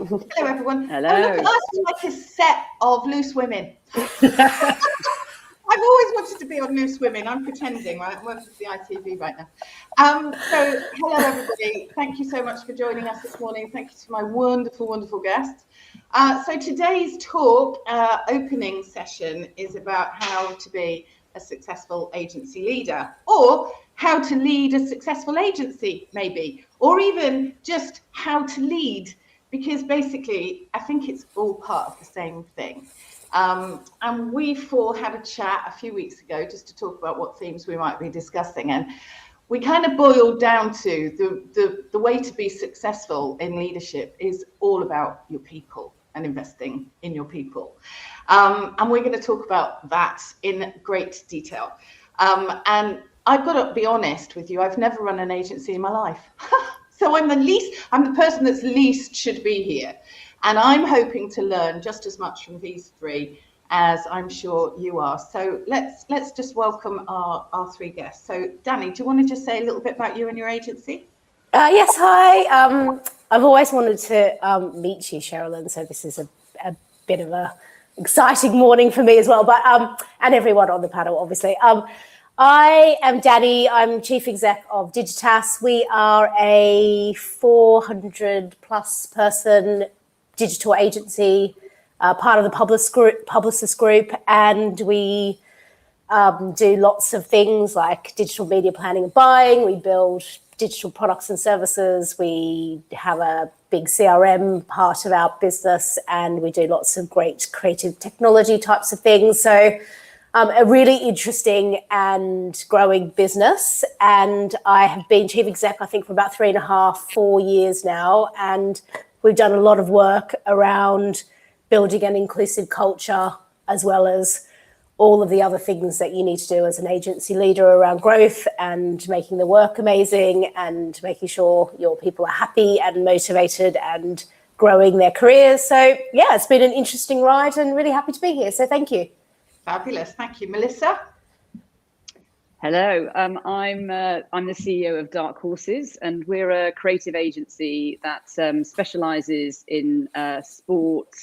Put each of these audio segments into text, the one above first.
Hello, everyone. Hello. Oh, look at us, like a set of loose women. I've always wanted to be on Loose Women. I'm pretending, right? I'm working for the ITV right now. So, hello, everybody. Thank you so much for joining us this morning. Thank you to my wonderful, wonderful guests. So today's talk, opening session, is about how to be a successful agency leader, or how to lead a successful agency, maybe, or even just how to lead, because basically, I think it's all part of the same thing. And we four had a chat a few weeks ago just to talk about what themes we might be discussing, and we kind of boiled down to the way to be successful in leadership is all about your people and investing in your people. And we're going to talk about that in great detail. And I've got to be honest with you, I've never run an agency in my life. So I'm the person that's least should be here. And I'm hoping to learn just as much from these three as I'm sure you are. So let's just welcome our three guests. So Dani, do you want to just say a little bit about you and your agency? Yes, hi. I've always wanted to meet you, Sherilyn, so this is a bit of a exciting morning for me as well, but and everyone on the panel, obviously. I am Dani. I'm Chief Exec of Digitas. We are a 400 plus person digital agency, part of the Publicist Group, and we do lots of things like digital media planning and buying. We build digital products and services. We have a big CRM part of our business, and we do lots of great creative technology types of things. So a really interesting and growing business. And I have been Chief Exec, I think, for about 3.5, 4 years now. And we've done a lot of work around building an inclusive culture, as well as all of the other things that you need to do as an agency leader around growth and making the work amazing and making sure your people are happy and motivated and growing their careers. So yeah, it's been an interesting ride and really happy to be here. So thank you. Fabulous. Thank you. Melissa? Hello, I'm the CEO of Dark Horses, and we're a creative agency that specialises in sport,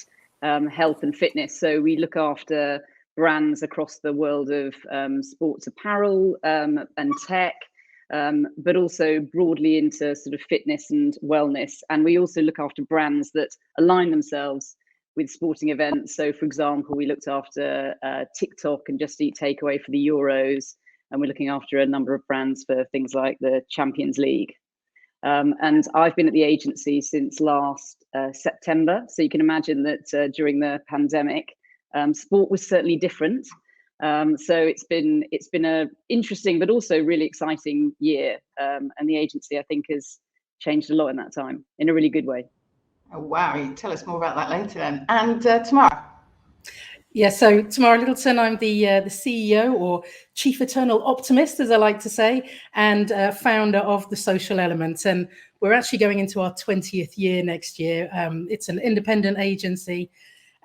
health and fitness. So we look after brands across the world of sports apparel and tech, but also broadly into sort of fitness and wellness. And we also look after brands that align themselves with sporting events. So, for example, we looked after TikTok and Just Eat Takeaway for the Euros, and we're looking after a number of brands for things like the Champions League. And I've been at the agency since last September. So you can imagine that during the pandemic, sport was certainly different. So it's been a interesting but also really exciting year. And the agency, I think, has changed a lot in that time in a really good way. Oh, wow. You tell us more about that later then. And Tamara? Yeah, so Tamara Littleton, I'm the CEO, or Chief Eternal Optimist, as I like to say, and founder of The Social Element. And we're actually going into our 20th year next year. It's an independent agency,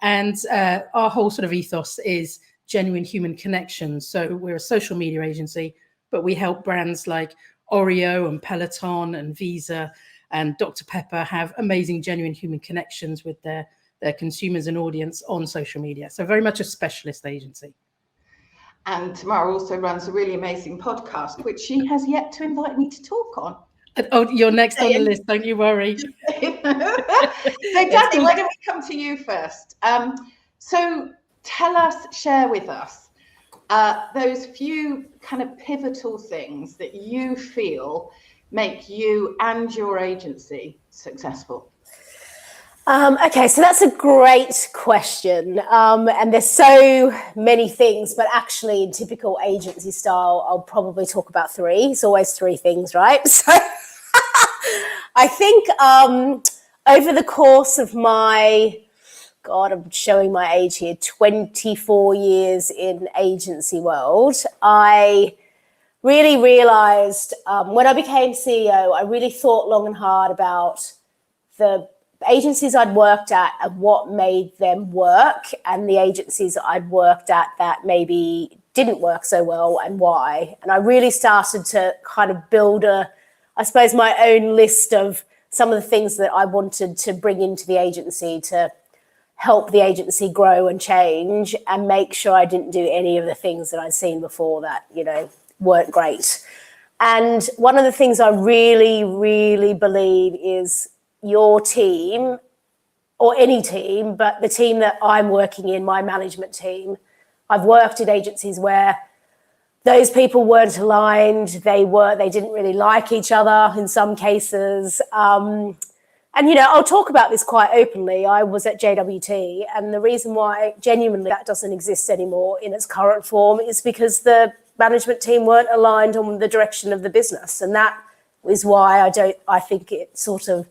and our whole sort of ethos is genuine human connection. So we're a social media agency, but we help brands like Oreo and Peloton and Visa and Dr. Pepper have amazing, genuine human connections with their consumers and audience on social media. So very much a specialist agency. And Tamara also runs a really amazing podcast, which she has yet to invite me to talk on. Oh, you're next on the list, don't you worry. So Dani, why don't we come to you first? So tell us, share with us those few kind of pivotal things that you feel make you and your agency successful. Okay, so that's a great question. And there's so many things, but actually in typical agency style, I'll probably talk about three. It's always three things, right? So I think over the course of my, God, I'm showing my age here, 24 years in agency world, I really realized when I became CEO, I really thought long and hard about the agencies I'd worked at and what made them work, and the agencies that I'd worked at that maybe didn't work so well and why. And I really started to kind of build I suppose, my own list of some of the things that I wanted to bring into the agency to help the agency grow and change, and make sure I didn't do any of the things that I'd seen before that, you know, weren't great. And one of the things I really, really believe is your team, or any team, but the team that I'm working in, my management team, I've worked in agencies where those people weren't aligned, they didn't really like each other in some cases. And, you know, I'll talk about this quite openly. I was at JWT, and the reason why genuinely that doesn't exist anymore in its current form is because the management team weren't aligned on the direction of the business. And that is why I think it sort of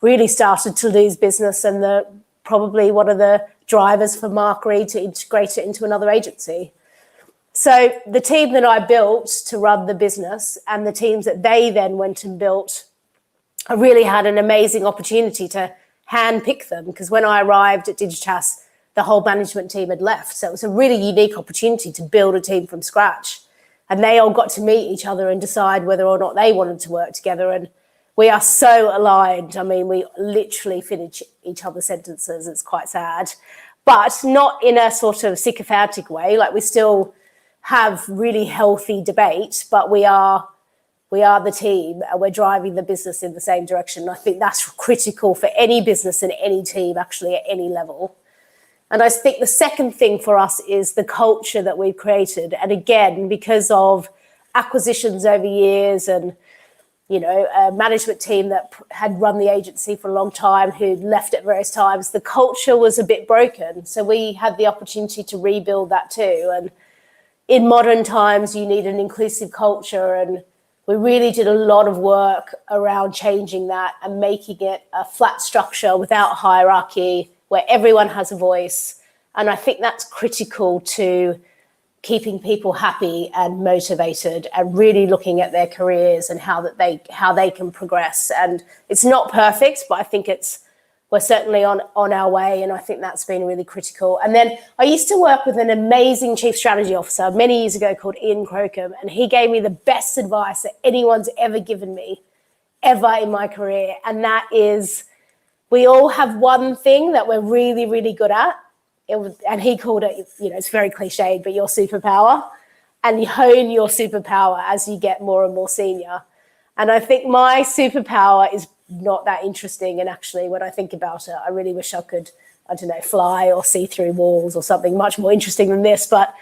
really started to lose business, and probably one of the drivers for Mark Reed to integrate it into another agency. So the team that I built to run the business, and the teams that they then went and built, I really had an amazing opportunity to handpick them, because when I arrived at Digitas, the whole management team had left. So it was a really unique opportunity to build a team from scratch. And they all got to meet each other and decide whether or not they wanted to work together. And we are so aligned. I mean, we literally finish each other's sentences. It's quite sad, but not in a sort of sycophantic way. Like, we still have really healthy debate, but we are the team, and we're driving the business in the same direction. I think that's critical for any business and any team, actually, at any level. And I think the second thing for us is the culture that we've created. And again, because of acquisitions over years, and, you know, a management team that had run the agency for a long time who left at various times, the culture was a bit broken. So we had the opportunity to rebuild that too. And in modern times, you need an inclusive culture, and we really did a lot of work around changing that and making it a flat structure without hierarchy, where everyone has a voice. And I think that's critical to keeping people happy and motivated, and really looking at their careers and how they can progress. And it's not perfect, but I think we're certainly on our way, and I think that's been really critical. And then I used to work with an amazing chief strategy officer many years ago called Ian Crocombe, and he gave me the best advice that anyone's ever given me, ever in my career. And that is, we all have one thing that we're really, really good at. And he called it, you know, it's very cliched, but your superpower. And you hone your superpower as you get more and more senior. And I think my superpower is not that interesting. And actually, when I think about it, I really wish I could, I don't know, fly or see through walls or something much more interesting than this. But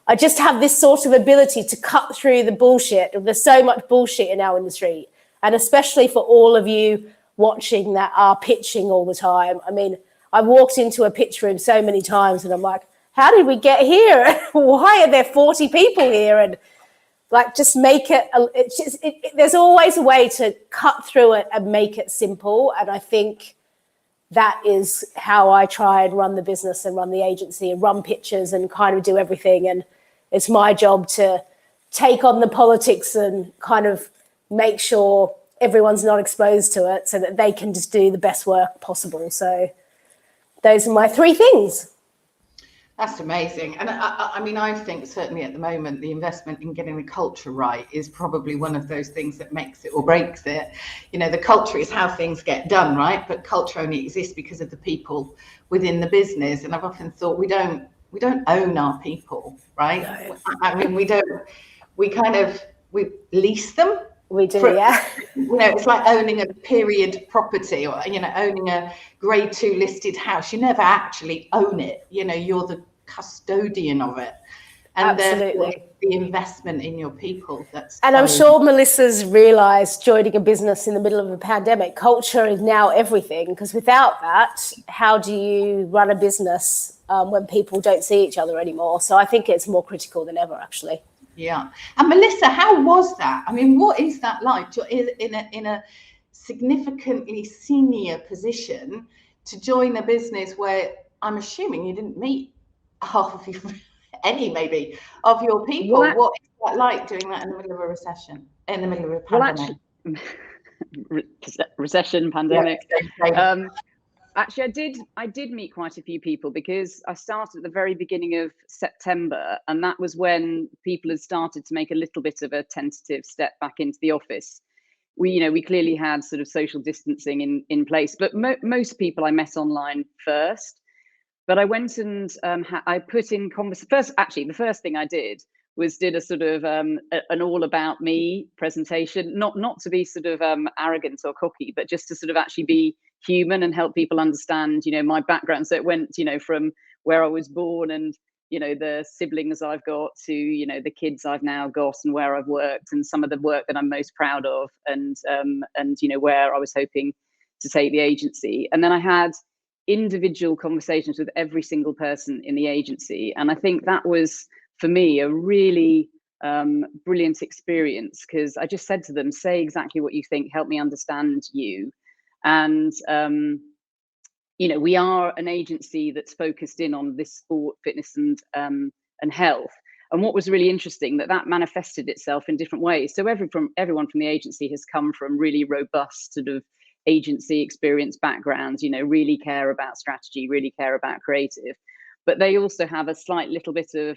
I just have this sort of ability to cut through the bullshit. There's so much bullshit in our industry. And especially for all of you watching that are pitching all the time. I mean, I walked into a pitch room so many times and I'm like, how did we get here? Why are there 40 people here? And like, just make it, there's always a way to cut through it and make it simple. And I think that is how I try and run the business and run the agency and run pitches and kind of do everything. And it's my job to take on the politics and kind of make sure everyone's not exposed to it so that they can just do the best work possible. So those are my three things. That's amazing. And I mean, I think certainly at the moment, the investment in getting the culture right is probably one of those things that makes it or breaks it. You know, the culture is how things get done, right? But culture only exists because of the people within the business. And I've often thought we don't own our people, right? No. I mean, we lease them. We do, yeah. You know, it's like owning a period property, or, you know, owning a grade 2 listed house. You never actually own it. You know, you're the custodian of it. And absolutely, the investment in your people. And I'm sure Melissa's realised, joining a business in the middle of a pandemic, culture is now everything. Because without that, how do you run a business when people don't see each other anymore? So I think it's more critical than ever, actually. Yeah. And Melissa, how was that? I mean, what is that like to, in a significantly senior position, to join a business where I'm assuming you didn't meet half of maybe of your people? Well, what is that like doing that in the middle of a recession, in the middle of a pandemic? Well, actually, recession, pandemic. Yeah. Actually, I did meet quite a few people, because I started at the very beginning of September, and that was when people had started to make a little bit of a tentative step back into the office. we clearly had sort of social distancing in place, but most people I met online first. But I went and I put in the first thing I did was did a sort of an all about me presentation, not to be sort of arrogant or cocky, but just to sort of actually be human and help people understand, my background. So it went, from where I was born and, the siblings I've got to, the kids I've now got and where I've worked and some of the work that I'm most proud of and where I was hoping to take the agency. And then I had individual conversations with every single person in the agency. And I think that was, for me, a really brilliant experience, because I just said to them, say exactly what you think, help me understand you. And, we are an agency that's focused in on this sport, fitness and health. And what was really interesting, that manifested itself in different ways. So everyone from the agency has come from really robust sort of agency experience backgrounds, really care about strategy, really care about creative. But they also have a slight little bit of,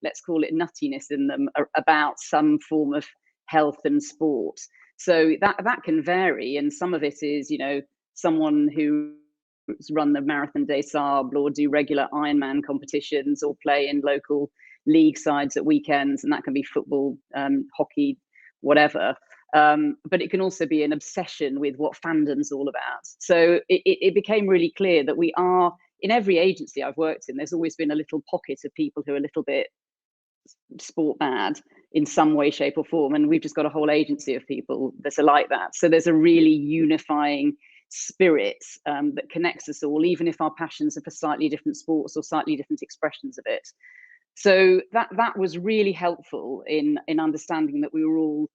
let's call it nuttiness in them about some form of health and sport. So that can vary. And some of it is, someone who's run the Marathon des Sables or do regular Ironman competitions or play in local league sides at weekends. And that can be football, hockey, whatever. But it can also be an obsession with what fandom's all about. So it became really clear that we are, in every agency I've worked in, there's always been a little pocket of people who are a little bit sport mad in some way, shape or form. And we've just got a whole agency of people that are like that. So there's a really unifying spirit that connects us all, even if our passions are for slightly different sports or slightly different expressions of it. So that was really helpful in understanding that we were all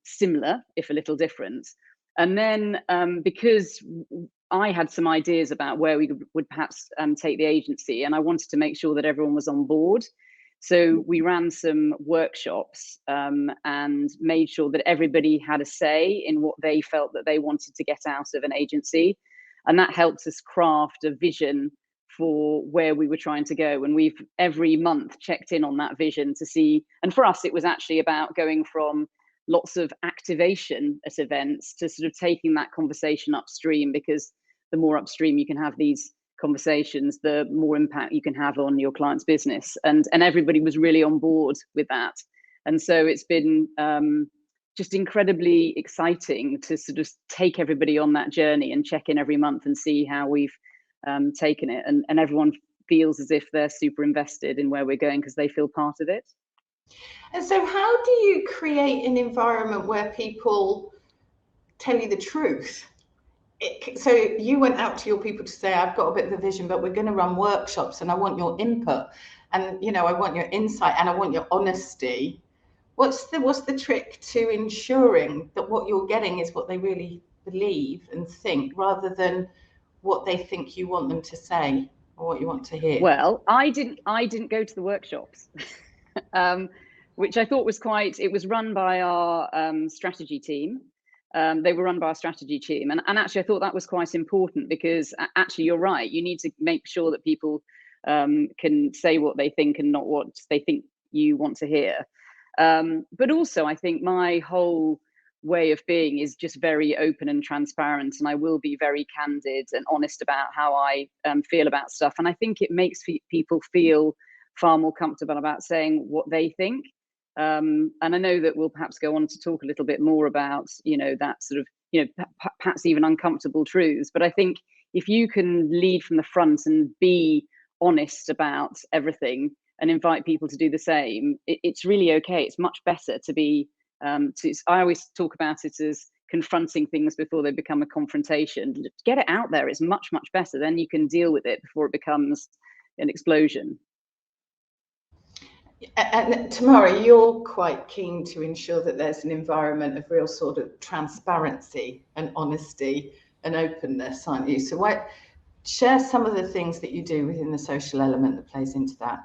similar, if a little different. And then because I had some ideas about where we would perhaps take the agency, and I wanted to make sure that everyone was on board. So we ran some workshops and made sure that everybody had a say in what they felt that they wanted to get out of an agency. And that helped us craft a vision for where we were trying to go. And we've every month checked in on that vision to see. And for us, it was actually about going from lots of activation at events to sort of taking that conversation upstream, because the more upstream you can have these conversations, the more impact you can have on your client's business. And everybody was really on board with that. And so it's been just incredibly exciting to sort of take everybody on that journey and check in every month and see how we've taken it. And everyone feels as if they're super invested in where we're going because they feel part of it. And so how do you create an environment where people tell you the truth? So you went out to your people to say, I've got a bit of a vision, but we're going to run workshops and I want your input and, I want your insight and I want your honesty. What's the trick to ensuring that what you're getting is what they really believe and think, rather than what they think you want them to say or what you want to hear? Well, I didn't go to the workshops, which I thought was it was run by our strategy team. They were run by our strategy team. And actually, I thought that was quite important, because actually, you're right. You need to make sure that people can say what they think and not what they think you want to hear. But also, I think my whole way of being is just very open and transparent. And I will be very candid and honest about how I feel about stuff. And I think it makes people feel far more comfortable about saying what they think. And I know that we'll perhaps go on to talk a little bit more about, that sort of, perhaps even uncomfortable truths. But I think if you can lead from the front and be honest about everything and invite people to do the same, it's really okay. It's much better to be, I always talk about it as confronting things before they become a confrontation. Get it out there is much, much better. Then you can deal with it before it becomes an explosion. And Tamara, you're quite keen to ensure that there's an environment of real sort of transparency and honesty and openness, aren't you? So share some of the things that you do within the social element that plays into that.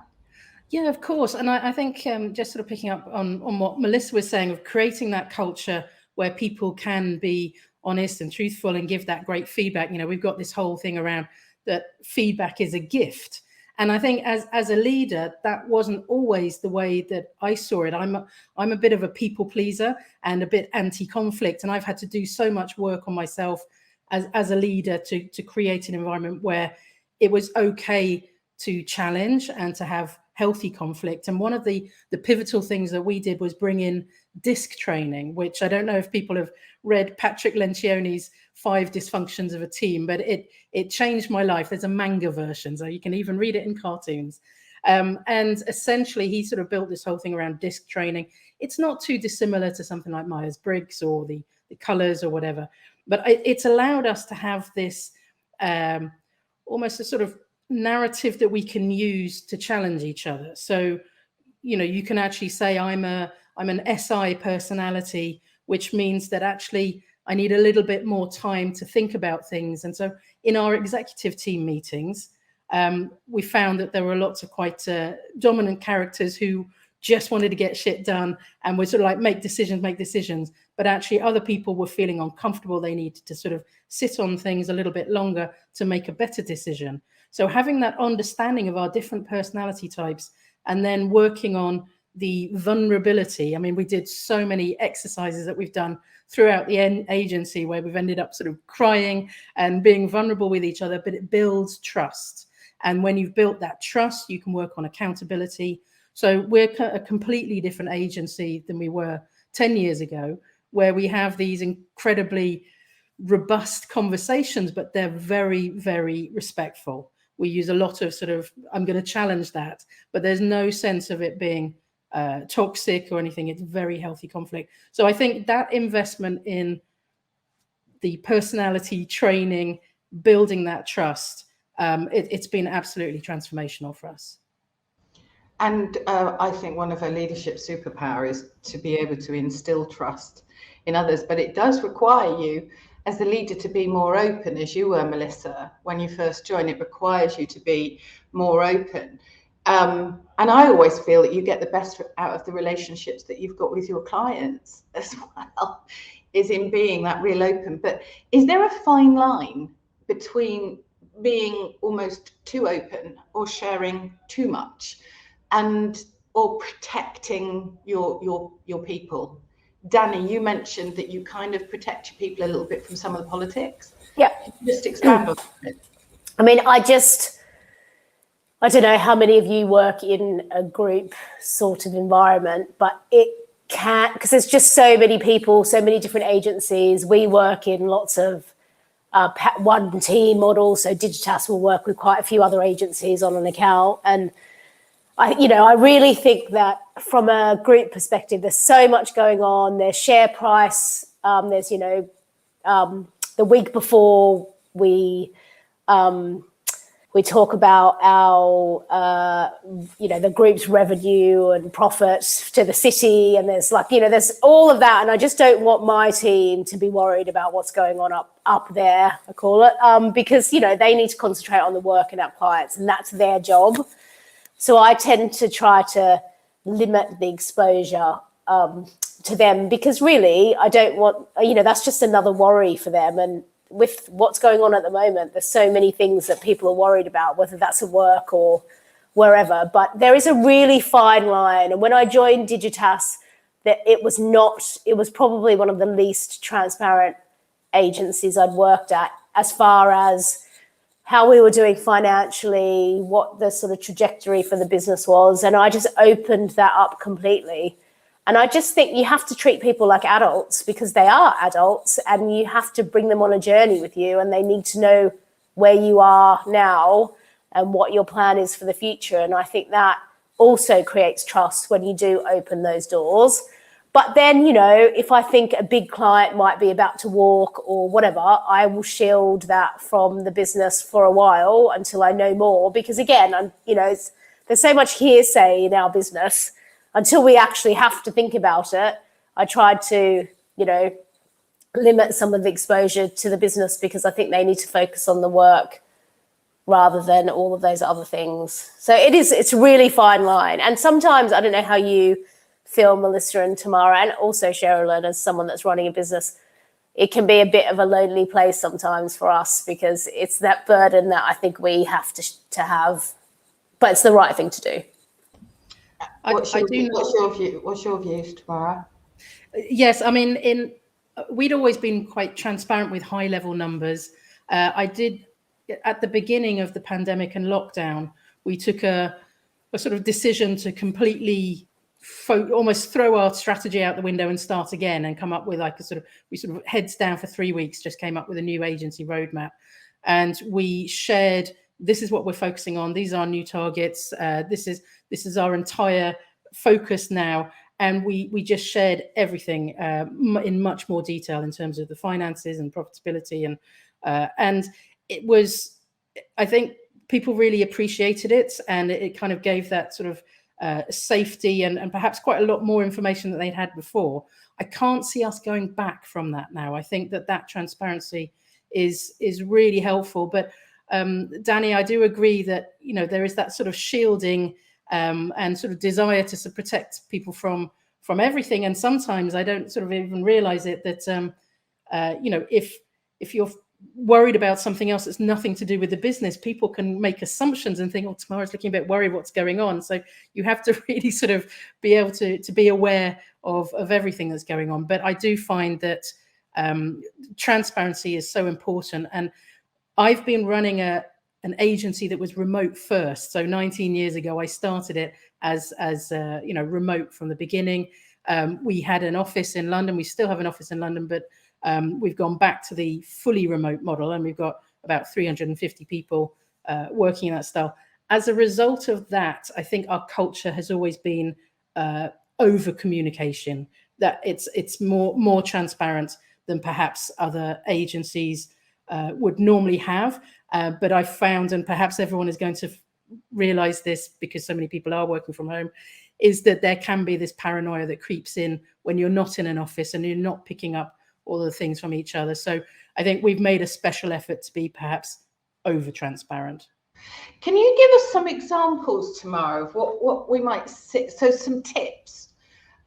Yeah, of course. And I think just sort of picking up on what Melissa was saying, of creating that culture where people can be honest and truthful and give that great feedback. We've got this whole thing around that feedback is a gift. And I think as a leader, that wasn't always the way that I saw it. I'm a bit of a people pleaser and a bit anti-conflict. And I've had to do so much work on myself as a leader to create an environment where it was okay to challenge and to have healthy conflict. And one of the pivotal things that we did was bring in DISC training, which I don't know if people have read Patrick Lencioni's 5 Dysfunctions of a Team, but it changed my life. There's a manga version, so you can even read it in cartoons. And essentially, he sort of built this whole thing around DISC training. It's not too dissimilar to something like Myers-Briggs or the colors or whatever, but it's allowed us to have this almost a sort of narrative that we can use to challenge each other. So, you can actually say I'm an SI personality, which means that actually I need a little bit more time to think about things. And so in our executive team meetings, we found that there were lots of quite dominant characters who just wanted to get shit done and would sort of like make decisions. But actually other people were feeling uncomfortable. They needed to sort of sit on things a little bit longer to make a better decision. So having that understanding of our different personality types and then working on the vulnerability. I mean, we did so many exercises that we've done throughout the agency where we've ended up sort of crying and being vulnerable with each other, but it builds trust. And when you've built that trust, you can work on accountability. So we're a completely different agency than we were 10 years ago, where we have these incredibly robust conversations, but they're very, very respectful. We use a lot of sort of, I'm going to challenge that, but there's no sense of it being toxic or anything. It's very healthy conflict. So I think that investment in the personality training, building that trust, it's been absolutely transformational for us. And I think one of her leadership superpower is to be able to instill trust in others, but it does require you as a leader to be more open, as you were, Melissa, when you first joined. It requires you to be more open. And I always feel that you get the best out of the relationships that you've got with your clients as well, is in being that real open. But is there a fine line between being almost too open or sharing too much, or protecting your people? Dani, you mentioned that you kind of protect your people a little bit from some of the politics. Yeah. Just expand on it. I mean, I don't know how many of you work in a group sort of environment, but it can, because there's just so many people, so many different agencies. We work in lots of one team models. So Digitas will work with quite a few other agencies on an account. And I really think that from a group perspective, there's so much going on. There's share price. There's, the week before we talk about our, the group's revenue and profits to the city. And there's there's all of that. And I just don't want my team to be worried about what's going on up there, I call it, because, they need to concentrate on the work and our clients, and that's their job. So I tend to try to limit the exposure to them, because really I don't want, that's just another worry for them. And with what's going on at the moment, there's so many things that people are worried about, whether that's at work or wherever. But there is a really fine line. And when I joined Digitas, that it was probably one of the least transparent agencies I'd worked at, as far as how we were doing financially, what the sort of trajectory for the business was. And I just opened that up completely. And I just think you have to treat people like adults, because they are adults, and you have to bring them on a journey with you, and they need to know where you are now and what your plan is for the future. And I think that also creates trust when you do open those doors. But then, if I think a big client might be about to walk or whatever, I will shield that from the business for a while until I know more. Because again, there's so much hearsay in our business. Until we actually have to think about it, I tried to, limit some of the exposure to the business, because I think they need to focus on the work rather than all of those other things. So it's a really fine line. And sometimes, I don't know how you feel, Melissa and Tamara, and also Sherilyn, as someone that's running a business, it can be a bit of a lonely place sometimes for us, because it's that burden that I think we have to have but it's the right thing to do. What's your view? What's your views, Tamara? Yes, I mean, we'd always been quite transparent with high level numbers. I did at the beginning of the pandemic and lockdown, we took a sort of decision to completely almost throw our strategy out the window and start again and come up with like we sort of heads down for 3 weeks, just came up with a new agency roadmap. And we shared, this is what we're focusing on. These are our new targets. This is our entire focus now. And we just shared everything in much more detail in terms of the finances and profitability. And it was, I think people really appreciated it. And it kind of gave that sort of safety and perhaps quite a lot more information than they'd had before. I can't see us going back from that now. I think that transparency is really helpful. But Dani, I do agree that, you know, there is that sort of shielding and sort of desire to sort of protect people from everything. And sometimes I don't sort of even realize it that, you know, if you're worried about something else that's nothing to do with the business, people can make assumptions and think, oh, Tamara's looking a bit worried, what's going on? So you have to really sort of be able to be aware of everything that's going on. But I do find that transparency is so important. And I've been running an agency that was remote first. So 19 years ago, I started it as you know, remote from the beginning. We had an office in London. We still have an office in London, but we've gone back to the fully remote model, and we've got about 350 people working in that style. As a result of that, I think our culture has always been over communication, that it's more transparent than perhaps other agencies would normally have. But I found, and perhaps everyone is going to realize this because so many people are working from home, is that there can be this paranoia that creeps in when you're not in an office and you're not picking up all the things from each other. So I think we've made a special effort to be perhaps over transparent. Can you give us some examples, Tamara, of what we might see, so some tips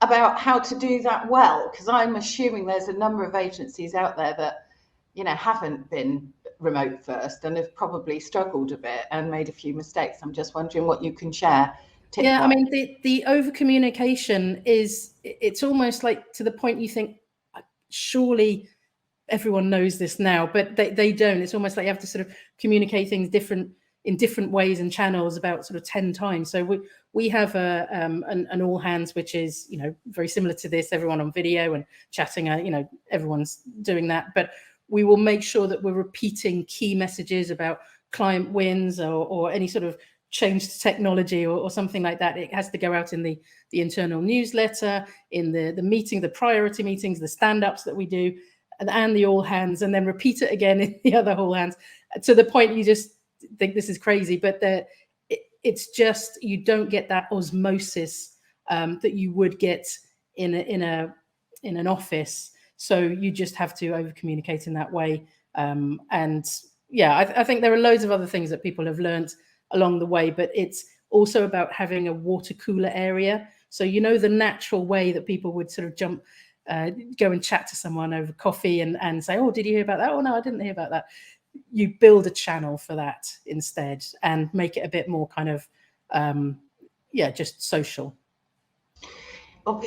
about how to do that well? Because I'm assuming there's a number of agencies out there that, you know, haven't been remote first and have probably struggled a bit and made a few mistakes. I'm just wondering what you can share. Yeah, I mean, the over communication it's almost like to the point you think, surely everyone knows this now, but they don't. It's almost like you have to sort of communicate things in different ways and channels about sort of 10 times. So we have an all hands, which is, you know, very similar to this, everyone on video and chatting, you know, everyone's doing that, but we will make sure that we're repeating key messages about client wins or any sort of change to technology or something like that. It has to go out in the internal newsletter, in the meeting, the priority meetings, the stand-ups that we do, and the all hands, and then repeat it again in the other all hands, to the point you just think this is crazy. But it's just, you don't get that osmosis that you would get in an office. So you just have to over communicate in that way. And yeah, I think there are loads of other things that people have learned along the way, but it's also about having a water cooler area. So, you know, the natural way that people would sort of jump, go and chat to someone over coffee and say, oh, did you hear about that? Oh, no, I didn't hear about that. You build a channel for that instead and make it a bit more kind of, just social. Well,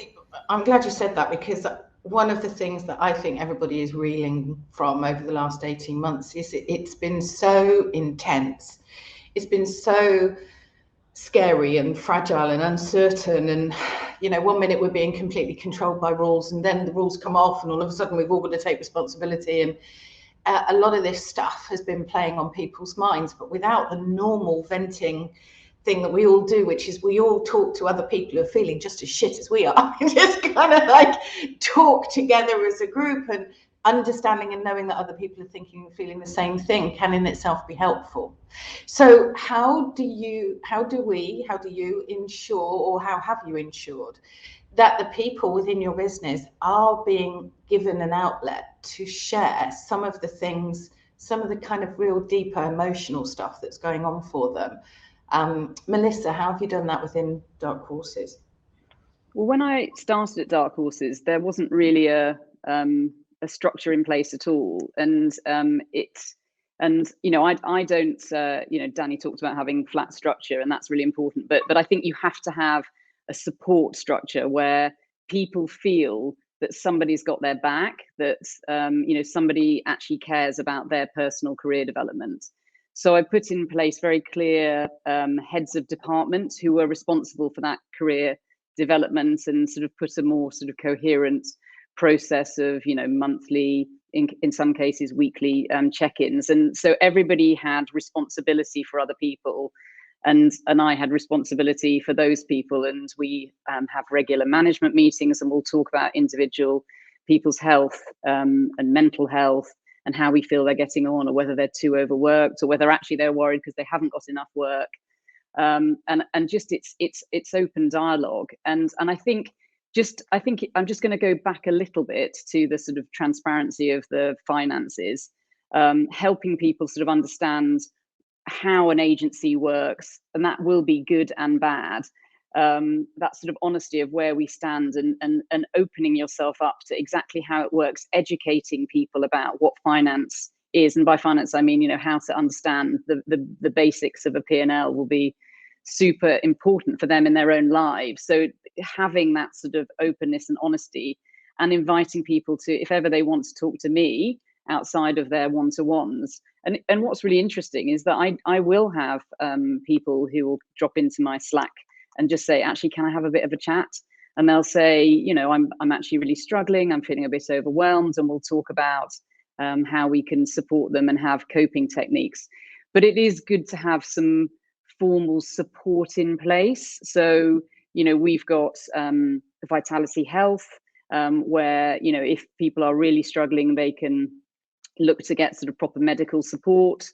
I'm glad you said that, because one of the things that I think everybody is reeling from over the last 18 months is it's been so intense. It's been so scary and fragile and uncertain, and, you know, one minute we're being completely controlled by rules, and then the rules come off, and all of a sudden we've all got to take responsibility. And a lot of this stuff has been playing on people's minds, but without the normal venting thing that we all do, which is we all talk to other people who are feeling just as shit as we are. Just kind of like talk together as a group, and understanding and knowing that other people are thinking and feeling the same thing can in itself be helpful. So how do you ensure, or how have you ensured that the people within your business are being given an outlet to share some of the things, some of the kind of real deeper emotional stuff that's going on for them? Melissa, how have you done that within Dark Horses? Well, when I started at Dark Horses, there wasn't really a structure in place at all, and And I don't. Dani talked about having flat structure, and that's really important. But I think you have to have a support structure where people feel that somebody's got their back, that somebody actually cares about their personal career development. So I put in place very clear heads of departments who are responsible for that career development, and sort of put a more sort of coherent process of monthly, in some cases weekly check-ins. And so everybody had responsibility for other people, and I had responsibility for those people. And we have regular management meetings, and we'll talk about individual people's health and mental health, and how we feel they're getting on, or whether they're too overworked, or whether actually they're worried because they haven't got enough work. And just it's open dialogue. And I think I'm just going to go back a little bit to the sort of transparency of the finances, helping people sort of understand how an agency works, and that will be good and bad. That sort of honesty of where we stand, and opening yourself up to exactly how it works, educating people about what finance is. And by finance, I mean, how to understand the basics of a P&L will be super important for them in their own lives. So having that sort of openness and honesty, and inviting people to, if ever they want to talk to me outside of their one-to-ones. And what's really interesting is that I will have people who will drop into my Slack and just say, actually, can I have a bit of a chat? And they'll say, I'm actually really struggling, I'm feeling a bit overwhelmed, and we'll talk about how we can support them and have coping techniques. But it is good to have some formal support in place. So, we've got Vitality Health, where, if people are really struggling, they can look to get sort of proper medical support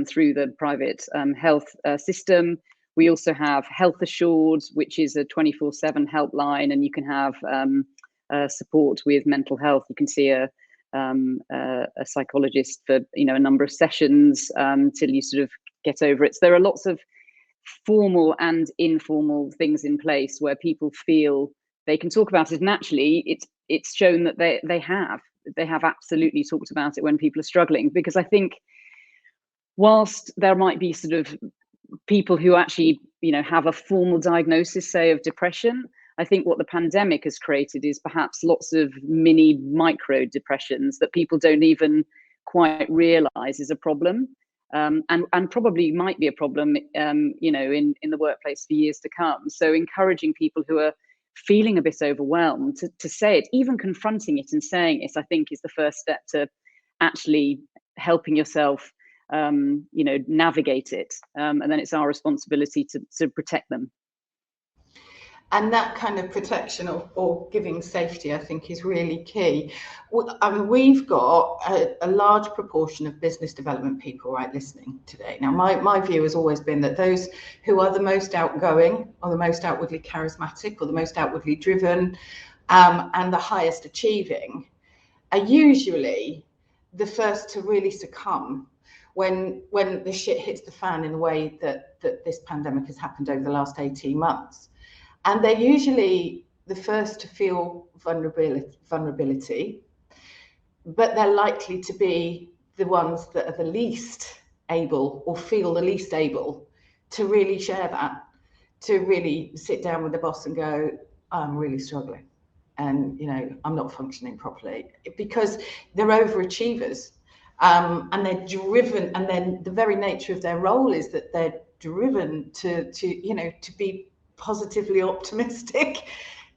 through the private health system. We also have Health Assured, which is a 24/7 helpline, and you can have support with mental health. You can see a psychologist for a number of sessions till you sort of get over it. So there are lots of formal and informal things in place where people feel they can talk about it. And actually, it's shown that they have absolutely talked about it when people are struggling. Because I think whilst there might be sort of people who actually have a formal diagnosis, say, of depression, I think what the pandemic has created is perhaps lots of mini micro depressions that people don't even quite realize is a problem, and probably might be a problem in the workplace for years to come. So encouraging people who are feeling a bit overwhelmed to say it, even confronting it and saying it, I think is the first step to actually helping yourself navigate it, and then it's our responsibility to protect them. And that kind of protection or giving safety, I think, is really key. I mean, we've got a large proportion of business development people, right, listening today. Now, my view has always been that those who are the most outgoing, or the most outwardly charismatic, or the most outwardly driven, and the highest achieving, are usually the first to really succumb when the shit hits the fan in the way that this pandemic has happened over the last 18 months. And they're usually the first to feel vulnerability, but they're likely to be the ones that are the least able, or feel the least able, to really share that, to really sit down with the boss and go, I'm really struggling, and I'm not functioning properly, because they're overachievers, and they're driven, and then the very nature of their role is that they're driven to be positively optimistic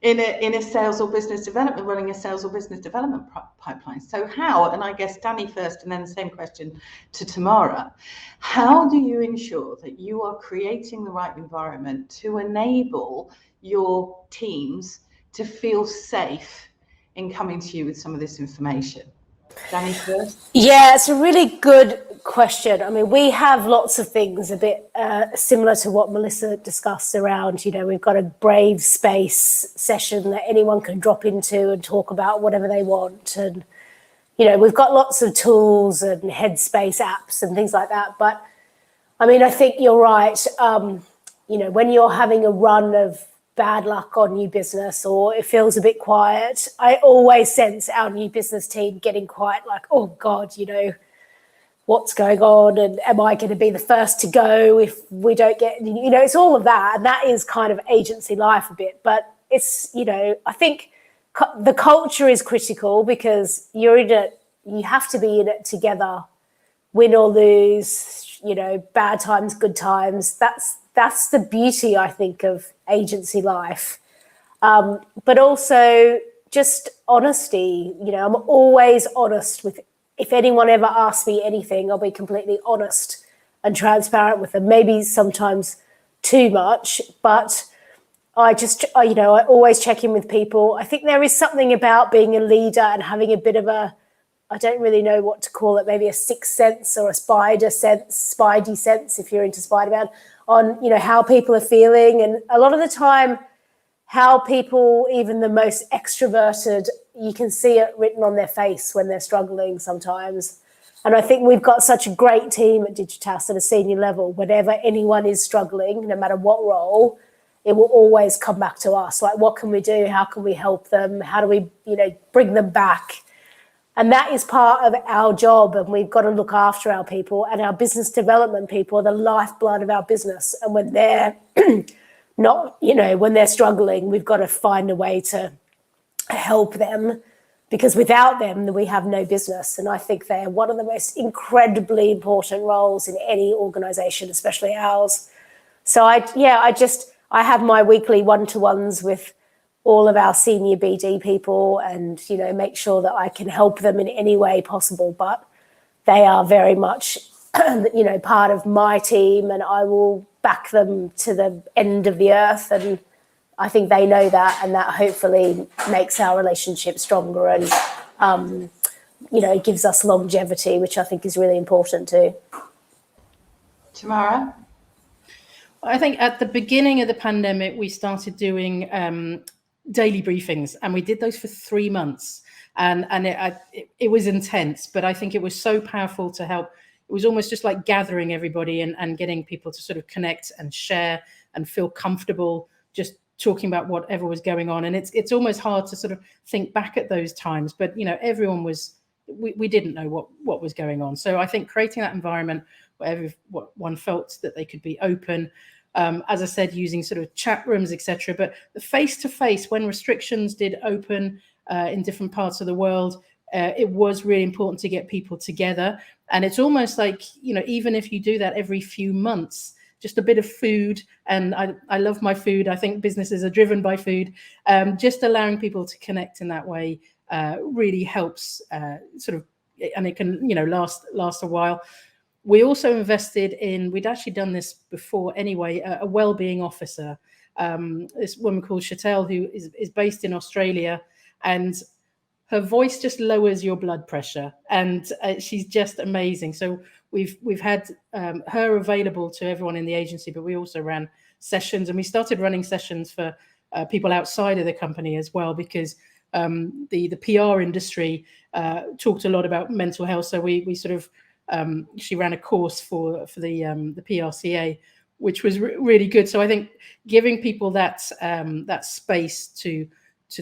in a sales or business development, running a sales or business development pipeline. So how, and I guess Dani first, and then the same question to Tamara, how do you ensure that you are creating the right environment to enable your teams to feel safe in coming to you with some of this information? Dani first. Yeah, it's a really good question. I mean, we have lots of things a bit similar to what Melissa discussed around, we've got a brave space session that anyone can drop into and talk about whatever they want. And, we've got lots of tools and headspace apps and things like that. But I mean, I think you're right. When you're having a run of bad luck on new business, or it feels a bit quiet, I always sense our new business team getting quite like, oh God, what's going on, and am I going to be the first to go if we don't get, it's all of that. And that is kind of agency life a bit. But it's, I think the culture is critical, because you're in it, you have to be in it together, win or lose, bad times, good times. That's the beauty, I think, of agency life. But also just honesty. I'm always honest with, if anyone ever asks me anything, I'll be completely honest and transparent with them. Maybe sometimes too much, but I always check in with people. I think there is something about being a leader and having a bit of a, I don't really know what to call it, maybe a sixth sense or a spidey sense, if you're into Spider-Man, on, how people are feeling. And a lot of the time, how people, even the most extroverted, you can see it written on their face when they're struggling sometimes. And I think we've got such a great team at Digitas at a senior level. Whenever anyone is struggling, no matter what role, it will always come back to us. Like, what can we do? How can we help them? How do we, bring them back? And that is part of our job. And we've got to look after our people, and our business development people are the lifeblood of our business. And when they're when they're struggling, we've got to find a way to help them, because without them, we have no business. And I think they are one of the most incredibly important roles in any organization, especially ours. So I have my weekly one-to-ones with all of our senior BD people, and, make sure that I can help them in any way possible. But they are very much, part of my team, and I will back them to the end of the earth. And I think they know that, and that hopefully makes our relationship stronger and, gives us longevity, which I think is really important too. Tamara? I think at the beginning of the pandemic, we started doing daily briefings, and we did those for 3 months. And it was intense, but I think it was so powerful to help. It was almost just like gathering everybody and getting people to sort of connect and share and feel comfortable just talking about whatever was going on. And it's almost hard to sort of think back at those times, but everyone we didn't know what was going on. So I think creating that environment where everyone felt that they could be open, as I said, using sort of chat rooms, etc. But the face-to-face, when restrictions did open in different parts of the world, it was really important to get people together. And it's almost like, even if you do that every few months, just a bit of food, and I love my food. I think businesses are driven by food. Just allowing people to connect in that way really helps and it can, last a while. We also invested in, we'd actually done this before anyway, a wellbeing officer. This woman called Shackell, who is based in Australia, and her voice just lowers your blood pressure, and she's just amazing. So we've had her available to everyone in the agency, but we also ran sessions, and we started running sessions for people outside of the company as well, because the PR industry talked a lot about mental health. So we sort of she ran a course for the PRCA, which was really good. So I think giving people that space to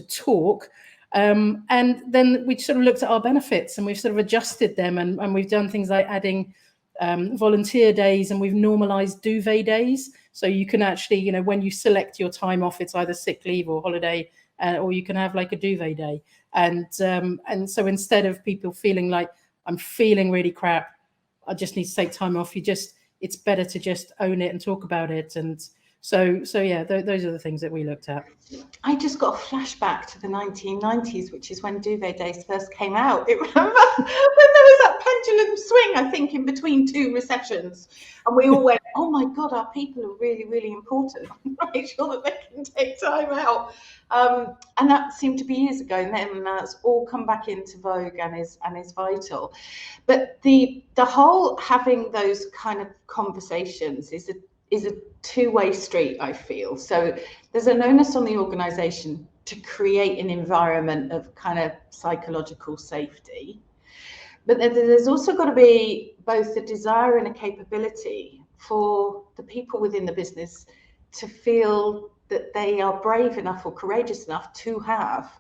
talk. And then we sort of looked at our benefits, and we've sort of adjusted them, and we've done things like adding volunteer days, and we've normalized duvet days. So you can actually, when you select your time off, it's either sick leave or holiday, or you can have like a duvet day. And so instead of people feeling like, I'm feeling really crap, I just need to take time off, it's better to just own it and talk about it. And so yeah, those are the things that we looked at. I just got a flashback to the 1990s, which is when duvet days first came out. Remember when there was that pendulum swing, I think, in between two recessions, and we all went, oh my God, our people are really, really important. Make sure that they can take time out. And that seemed to be years ago, and then that's all come back into vogue and is vital. But the whole having those kind of conversations is a two-way street, I feel. So there's an onus on the organisation to create an environment of kind of psychological safety. But there's also got to be both a desire and a capability for the people within the business to feel that they are brave enough or courageous enough to have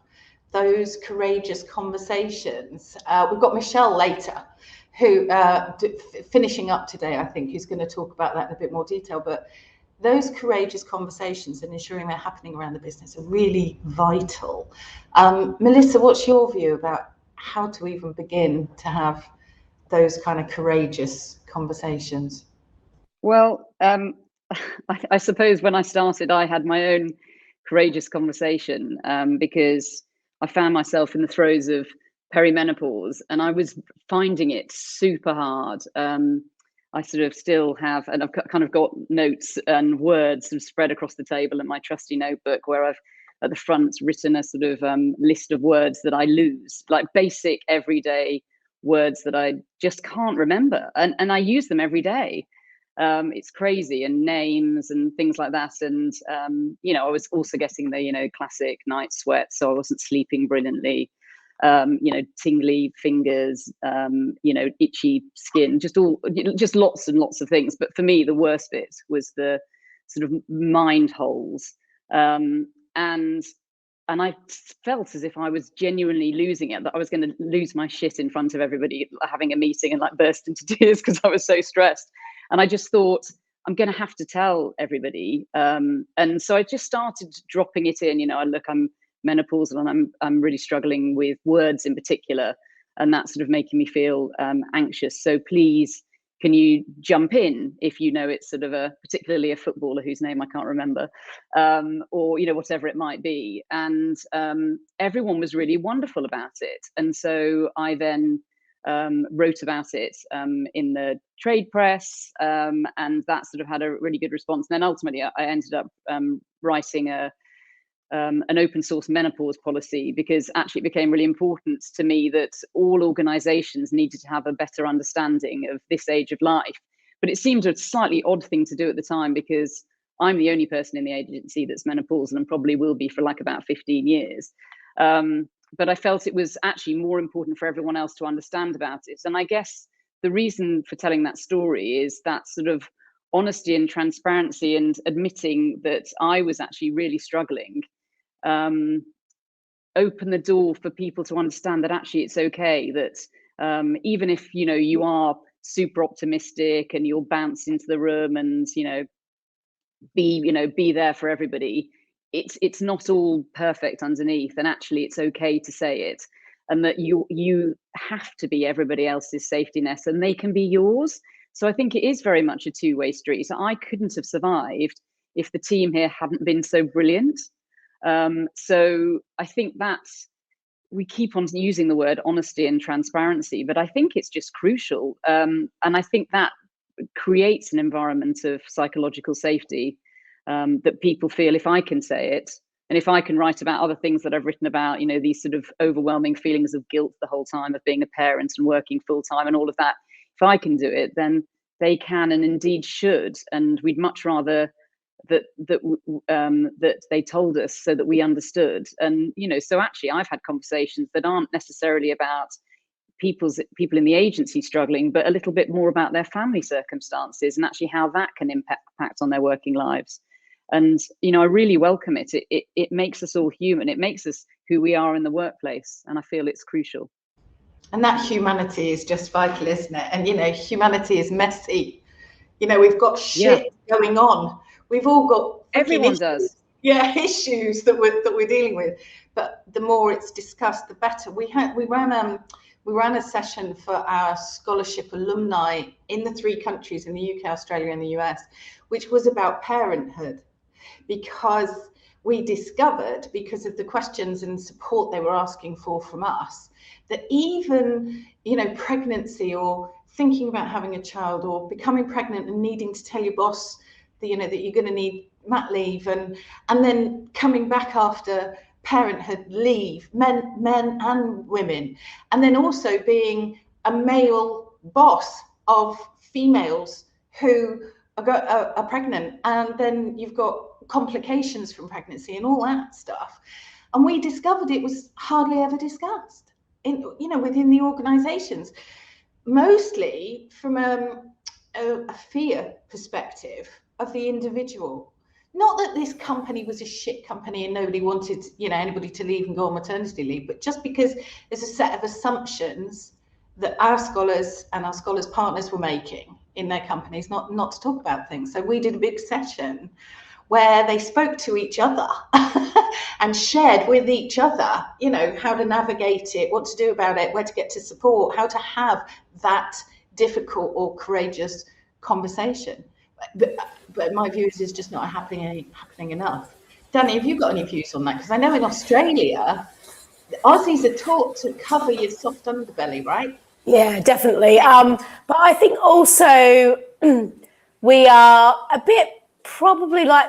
those courageous conversations. We've got Michelle later, who finishing up today, I think, who's going to talk about that in a bit more detail. But those courageous conversations and ensuring they're happening around the business are really vital. Melissa, what's your view about how to even begin to have those kind of courageous conversations? Well, I suppose when I started, I had my own courageous conversation because I found myself in the throes of perimenopause and I was finding it super hard. I sort of still have, and I've kind of got notes and words sort of spread across the table in my trusty notebook where I've at the front written a sort of list of words that I lose, like basic everyday words that I just can't remember. And I use them every day. It's crazy, and names and things like that. And, you know, I was also getting the, you know, classic night sweats, so I wasn't sleeping brilliantly. You know, tingly fingers, you know, itchy skin, just lots and lots of things. But for me, the worst bit was the sort of mind holes. And I felt as if I was genuinely losing it, that I was going to lose my shit in front of everybody having a meeting and like burst into tears because I was so stressed. And I just thought, I'm going to have to tell everybody. And so I just started dropping it in, you know, I'm menopausal and I'm really struggling with words in particular, and that's sort of making me feel anxious. So please, can you jump in if you know it's sort of particularly a footballer whose name I can't remember, or, you know, whatever it might be. And everyone was really wonderful about it. And so I then wrote about it in the trade press, and that sort of had a really good response. And then ultimately I ended up writing an open source menopause policy, because actually it became really important to me that all organizations needed to have a better understanding of this age of life. But it seemed a slightly odd thing to do at the time, because I'm the only person in the agency that's menopausal and probably will be for like about 15 years. But I felt it was actually more important for everyone else to understand about it. And I guess the reason for telling that story is that sort of honesty and transparency and admitting that I was actually really struggling open the door for people to understand that actually it's okay, that even if, you know, you are super optimistic and you'll bounce into the room and, you know, be there for everybody, it's not all perfect underneath, and actually it's okay to say it, and that you have to be everybody else's safety net and they can be yours. So I think it is very much a two-way street. So I couldn't have survived if the team here hadn't been so brilliant. So I think that's, we keep on using the word honesty and transparency, but I think it's just crucial. And I think that creates an environment of psychological safety, that people feel, if I can say it, and if I can write about other things that I've written about, you know, these sort of overwhelming feelings of guilt the whole time of being a parent and working full time and all of that, if I can do it, then they can and indeed should. And we'd much rather that they told us so that we understood. And, you know, so actually I've had conversations that aren't necessarily about people in the agency struggling, but a little bit more about their family circumstances and actually how that can impact on their working lives. And, you know, I really welcome it. It makes us all human. It makes us who we are in the workplace. And I feel it's crucial. And that humanity is just vital, isn't it? And, you know, humanity is messy. You know, we've got shit going on. We've all got everyone issues. Does. Yeah, issues that we're dealing with. But the more it's discussed, the better. We ran a session for our scholarship alumni in the 3 countries, in the UK, Australia, and the US, which was about parenthood, because we discovered, because of the questions and support they were asking for from us, that even, you know, pregnancy or thinking about having a child or becoming pregnant and needing to tell your boss that, you know, that you're going to need mat leave, and then coming back after parenthood leave, men and women, and then also being a male boss of females who are pregnant, and then you've got complications from pregnancy and all that stuff. And we discovered it was hardly ever discussed in, you know, within the organizations, mostly from a fear perspective of the individual. Not that this company was a shit company and nobody wanted, you know, anybody to leave and go on maternity leave, but just because there's a set of assumptions that our scholars and our scholars partners were making in their companies, not to talk about things. So we did a big session where they spoke to each other and shared with each other, you know, how to navigate it, what to do about it, where to get to support, how to have that difficult or courageous conversation. But my view is it's just not happening enough. Dani, have you got any views on that? Because I know in Australia, Aussies are taught to cover your soft underbelly, right? Yeah, definitely. But I think also we are a bit probably like,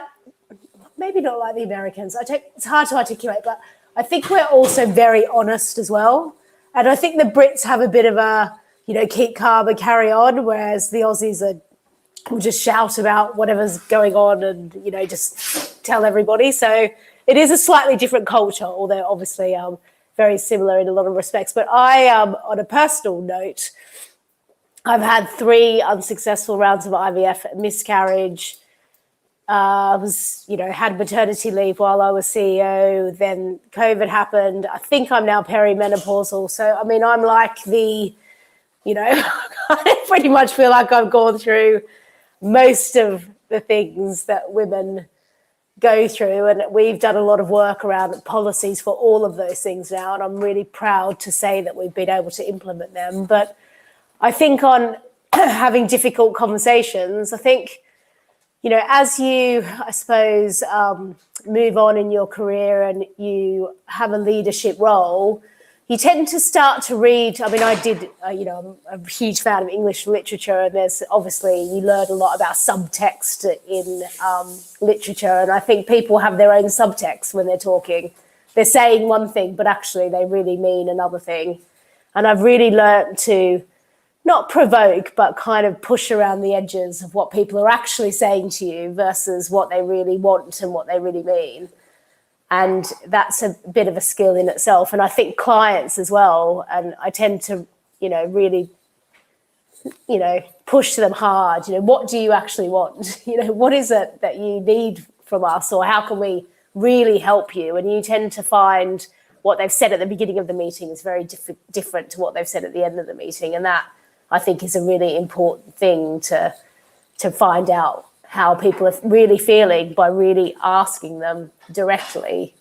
maybe not like the Americans. It's hard to articulate, but I think we're also very honest as well. And I think the Brits have a bit of a, you know, keep calm and carry on, whereas the Aussies will just shout about whatever's going on and, you know, just tell everybody. So it is a slightly different culture, although obviously very similar in a lot of respects. But I, on a personal note, I've had 3 unsuccessful rounds of IVF, miscarriage. Was, you know, had maternity leave while I was CEO. Then COVID happened. I think I'm now perimenopausal. So, I mean, I'm like the, you know, I pretty much feel like I've gone through most of the things that women go through. And we've done a lot of work around policies for all of those things now. And I'm really proud to say that we've been able to implement them. But I think on having difficult conversations, I think, you know, as you, I suppose, move on in your career and you have a leadership role, you tend to start to read. I mean, I did, you know, I'm a huge fan of English literature, and there's obviously, you learn a lot about subtext in literature. And I think people have their own subtext when they're talking. They're saying one thing, but actually they really mean another thing. And I've really learned to not provoke, but kind of push around the edges of what people are actually saying to you versus what they really want and what they really mean. And that's a bit of a skill in itself. And I think clients as well, and I tend to, you know, really, you know, push them hard. You know, what do you actually want? You know, what is it that you need from us, or how can we really help you? And you tend to find what they've said at the beginning of the meeting is very different to what they've said at the end of the meeting. And that, I think, is a really important thing to find out how people are really feeling by really asking them directly.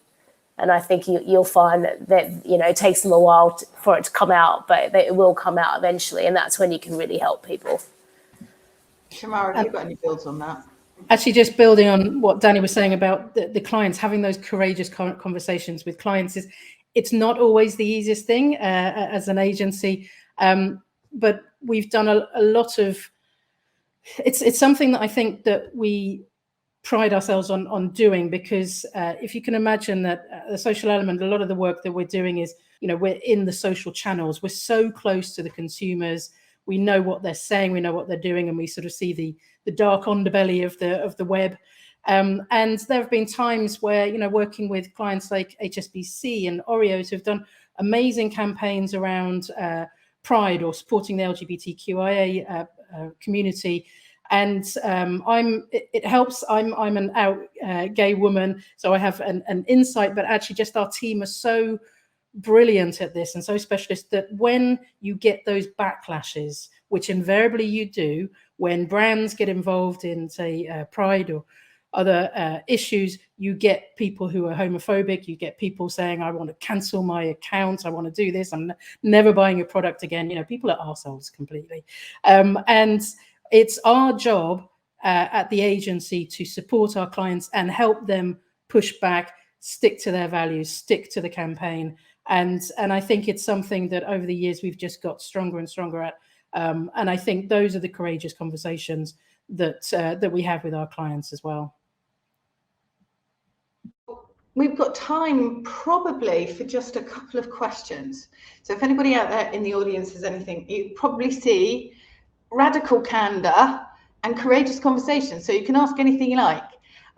And I think you'll find that, you know, it takes them a while for it to come out, but it will come out eventually. And that's when you can really help people. Tamara, have you got any builds on that? Actually, just building on what Dani was saying about the clients, having those courageous conversations with clients it's not always the easiest thing as an agency. But we've done a lot of, it's something that I think that we pride ourselves on doing, because if you can imagine that the social element, a lot of the work that we're doing is, you know, we're in the social channels, we're so close to the consumers, we know what they're saying, we know what they're doing, and we sort of see the dark underbelly of the web. And there have been times where, you know, working with clients like HSBC and Oreos who've done amazing campaigns around Pride or supporting the LGBTQIA community, and it helps. I'm an out gay woman, so I have an insight. But actually, just our team are so brilliant at this and so specialist that when you get those backlashes, which invariably you do when brands get involved in, say, Pride or other issues, you get people who are homophobic, you get people saying, I want to cancel my account, I want to do this, I'm never buying your product again. You know, people are arseholes completely. And it's our job at the agency to support our clients and help them push back, stick to their values, stick to the campaign. And I think it's something that over the years we've just got stronger and stronger at. And I think those are the courageous conversations that we have with our clients as well. We've got time probably for just a couple of questions. So if anybody out there in the audience has anything, you probably see radical candor and courageous conversation. So you can ask anything you like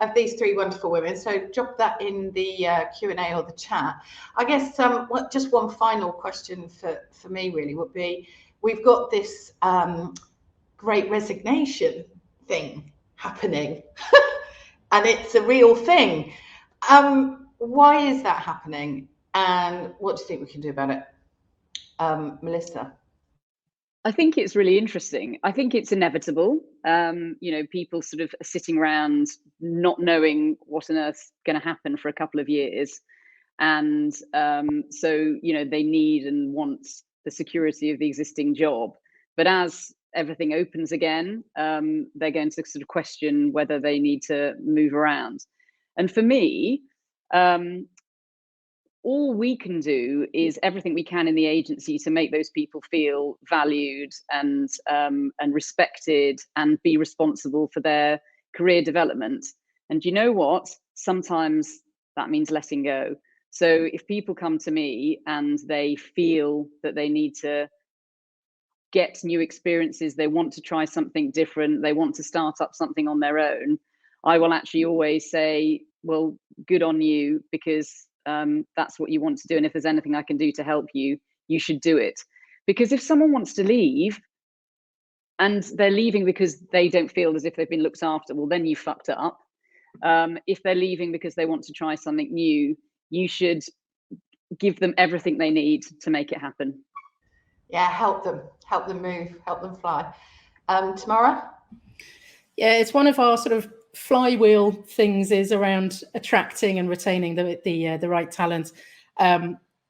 of these 3 wonderful women. So drop that in the Q&A or the chat. I guess just one final question for me really would be, we've got this great resignation thing happening and it's a real thing. Why is that happening, and what do you think we can do about it? Melissa? I think it's really interesting. I think it's inevitable. People sort of sitting around not knowing what on earth's going to happen for a couple of years. And so, they need and want the security of the existing job. But as everything opens again, they're going to sort of question whether they need to move around. And for me, all we can do is everything we can in the agency to make those people feel valued and respected and be responsible for their career development. And you know what? Sometimes that means letting go. So if people come to me and they feel that they need to get new experiences, they want to try something different, they want to start up something on their own, I will actually always say, well, good on you, because that's what you want to do. And if there's anything I can do to help you, you should do it. Because if someone wants to leave and they're leaving because they don't feel as if they've been looked after, well, then you fucked up. If they're leaving because they want to try something new, you should give them everything they need to make it happen. Yeah, help them move, help them fly. Tamara? Yeah, it's one of our sort of flywheel things is around attracting and retaining the right talent.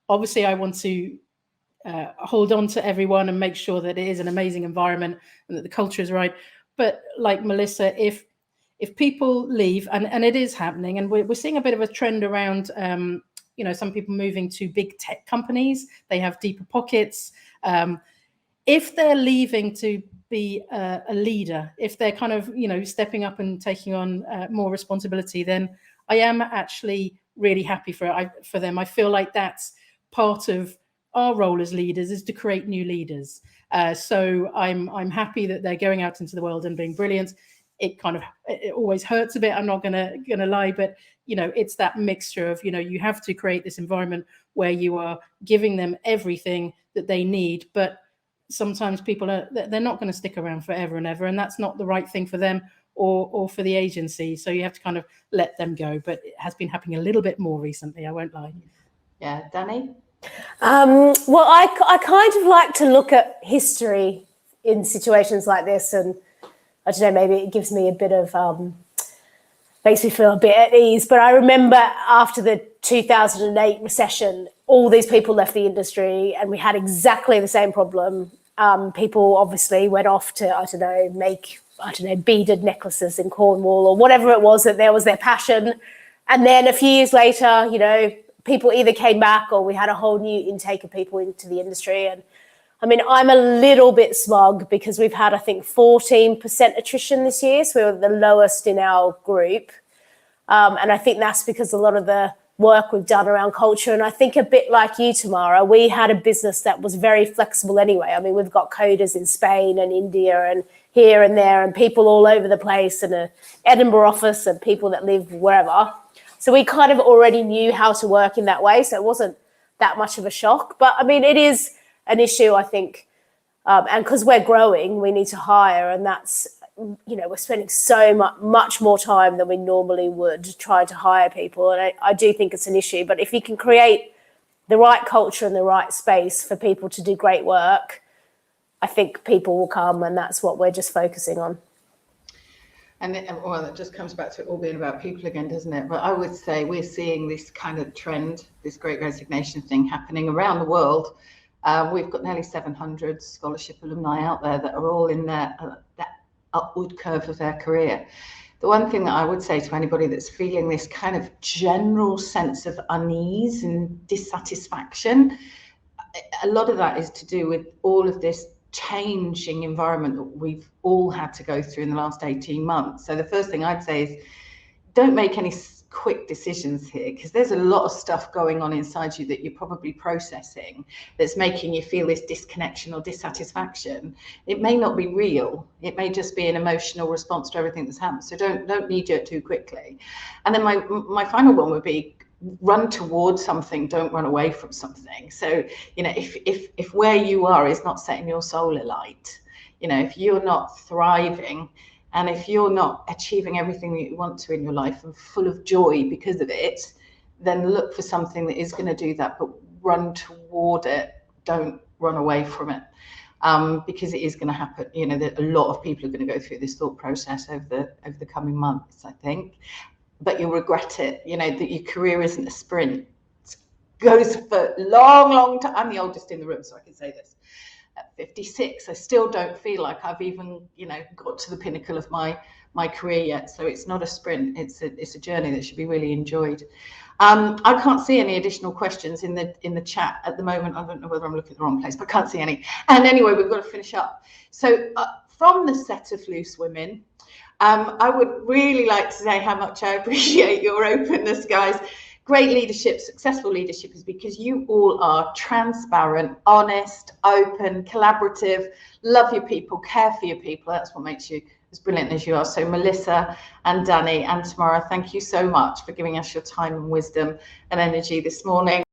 Obviously, I want to hold on to everyone and make sure that it is an amazing environment and that the culture is right. But like Melissa, if people leave, and it is happening, and we're seeing a bit of a trend around, some people moving to big tech companies, they have deeper pockets. If they're leaving to be a leader, if they're kind of, stepping up and taking on more responsibility, then I am actually really happy for them. I feel like that's part of our role as leaders, is to create new leaders. So I'm happy that they're going out into the world and being brilliant. It always hurts a bit, I'm not gonna lie, but it's that mixture of, you have to create this environment where you are giving them everything that they need, but sometimes people they're not going to stick around forever and ever, and that's not the right thing for them or for the agency. So you have to kind of let them go. But it has been happening a little bit more recently, I won't lie. Yeah, Dani? Well, I kind of like to look at history in situations like this, and I don't know, maybe it gives me a bit of makes me feel a bit at ease. But I remember after the 2008 recession, all these people left the industry, and we had exactly the same problem. People obviously went off to, make beaded necklaces in Cornwall or whatever it was that there was their passion. And then a few years later, people either came back or we had a whole new intake of people into the industry. And I mean, I'm a little bit smug because we've had, I think, 14% attrition this year. So we're the lowest in our group. And I think that's because a lot of the work we've done around culture. And I think a bit like you, Tamara, we had a business that was very flexible anyway. I mean, we've got coders in Spain and India and here and there, and people all over the place, and an Edinburgh office, and people that live wherever. So we kind of already knew how to work in that way. So it wasn't that much of a shock. But I mean, it is an issue, I think. And because we're growing, we need to hire. And that's, we're spending so much more time than we normally would trying to hire people. And I do think it's an issue. But if you can create the right culture and the right space for people to do great work, I think people will come. And that's what we're just focusing on. And it just comes back to it all being about people again, doesn't it? But I would say we're seeing this kind of trend, this great resignation thing happening around the world. We've got nearly 700 scholarship alumni out there that are all in that upward curve of their career. The one thing that I would say to anybody that's feeling this kind of general sense of unease and dissatisfaction, a lot of that is to do with all of this changing environment that we've all had to go through in the last 18 months. So the first thing I'd say is don't make any quick decisions here, because there's a lot of stuff going on inside you that you're probably processing that's making you feel this disconnection or dissatisfaction. It may not be real. It may just be an emotional response to everything that's happened. So don't knee-jerk too quickly. And then my final one would be run towards something, don't run away from something. So, if where you are is not setting your soul alight, if you're not thriving, and if you're not achieving everything that you want to in your life and full of joy because of it, then look for something that is going to do that, but run toward it. Don't run away from it. because it is going to happen. You know, that a lot of people are going to go through this thought process over the coming months, I think. But you'll regret it. You know, that your career isn't a sprint. It goes for long time. I'm the oldest in the room, so I can say this. At 56, I still don't feel like I've even, you know, got to the pinnacle of my career yet. So it's not a sprint. It's a journey that should be really enjoyed. I can't see any additional questions in the chat at the moment. I don't know whether I'm looking at the wrong place, but I can't see any. And anyway, we've got to finish up. So from the set of Loose Women, I would really like to say how much I appreciate your openness, guys. Great leadership, successful leadership is because you all are transparent, honest, open, collaborative, love your people, care for your people. That's what makes you as brilliant as you are. So Melissa and Dani and Tamara, thank you so much for giving us your time and wisdom and energy this morning.